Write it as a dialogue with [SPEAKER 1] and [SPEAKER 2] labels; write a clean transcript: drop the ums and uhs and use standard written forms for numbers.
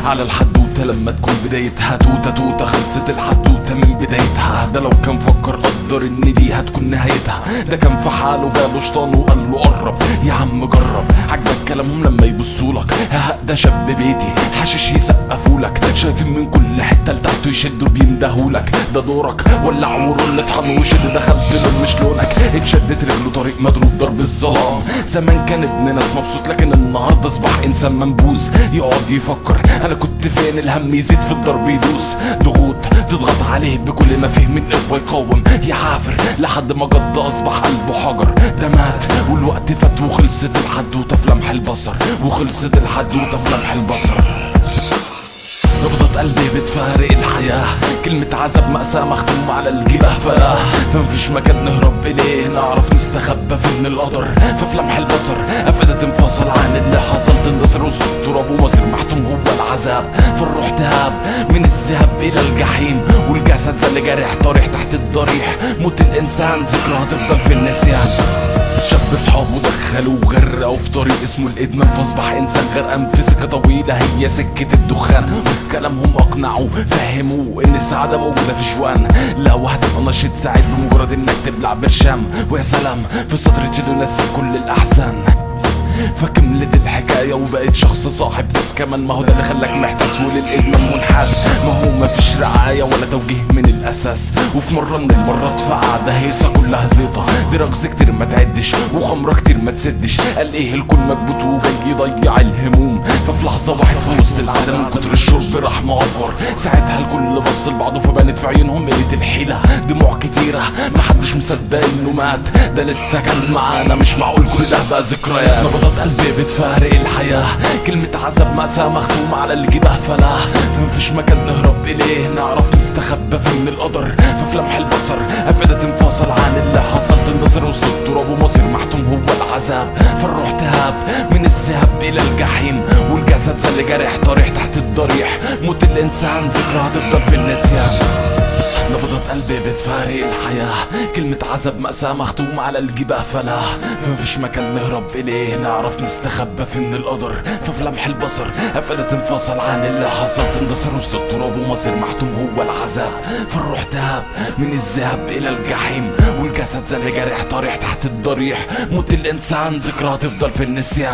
[SPEAKER 1] على الحدوتة لما تكون بدايتها توتة خلصت الحدوتة من بدايتها. ده لو كان فكر قدر ان دي هتكون نهايتها، ده كان في حاله جاله شيطان وقال له قرب يا عم جرب. عجبك كلامهم لما يبصولك، ده شاب بيتي حشش يسقفولك، شاتم من كل حتة لتحته يشدوا بيندهولك. ده دورك ولع ورول اطحن وشد، دخلت لون مش لونك، اتشدت رجله طريق مضروب ضرب الظلام. زمان كان ابن ناس مبسوط، لكن النهارده اصبح انسان منبوذ. يقعد يفكر انا كنت فين، الهم يزيد في الضرب يدوس. ضغوط تضغط عليه بكل ما فيه من قوة، يقاوم يعافر لحد ما جد اصبح قلبه حجر. ده مات والوقت فات وخلصت الحدوتة في لمح البصر، وخلصت الحدوتة في لمح البصر. نبضة قلبي بتفارق الحياة، كلمة عذاب مأساة مختومة على الجباه فلا. فمفيش مكان نهرب إليه، نعرف نستخبى في من القدر. ففي لمح البصر أفادت انفصل عن اللي حصل، تندثر وسط التراب ومصير محتوم هو العذاب. فالروح تهاب من الذهاب إلى الجحيم، والجسد زل جارح طارح تحت الضريح. موت الإنسان ذكرى هتفضل في النسيان. شاب صحابه دخلوه غرقوا في طريق اسمه الادمان، فاصبح انسان غرقان في سكه طويله هي سكه الدخان. كلامهم اقنعوا فهموا ان السعاده موجوده في جوان، لا وهتبقى نشيط سعيد بمجرد انك تبلع برشام. ويا سلام في سطر تشيل نسي كل الاحزان. فكملت الحكاية وبقيت شخص صاحب بس كمان، ما هو ده اللي خلاك محتاس وللإدمان منحاس. ما هو مفيش رعاية ولا توجيه من الأساس. وفي مرة من المرات في قعدة هيصة كلها زيطة، دراجز كتير ما تعدش وخمرة كتير ما تسدش. قال ايه الكل مكبوت وجاي يضيع الهموم. ففي لحظة واحد في وسط العالم من كتر الشرب راح معبر. ساعتها الكل بص لبعضه فبانت في عيونهم قلة الحيلة. دموع كتيرة محدش مصدق انه مات، ده لسه كان معانا مش معقول كل ده بقى ذكريات. نبضات قلبي بتفارق الحياة، كلمة عذاب مأساة مختومة على الجباه فلا. فمفيش مكان نهرب إليه، نعرف نستخبى في من القدر. ففي لمح البصر أفادت انفصل عن اللي حصل، تندثر وسط التراب ومصير محتوم هو العذاب. فالروح تهاب من الذهاب إلى الجحيم، والجسد زل جارح طارح تحت الضريح. موت الإنسان ذكرى هتفضل في النسيان. نبضات قلبي بتفارق الحياة، كلمة عذاب مأساة مختومة على الجباه فلا. فمفيش مكان نهرب إليه، نعرف نستخبى في من القدر. ففي لمح البصر أفادت انفصل عن اللي حصل، تندثر وسط التراب ومصير محتوم هو العذاب. فالروح تهاب من الذهاب إلى الجحيم، والجسد زل جارح طارح تحت الضريح. موت الإنسان ذكرى هتفضل في النسيان.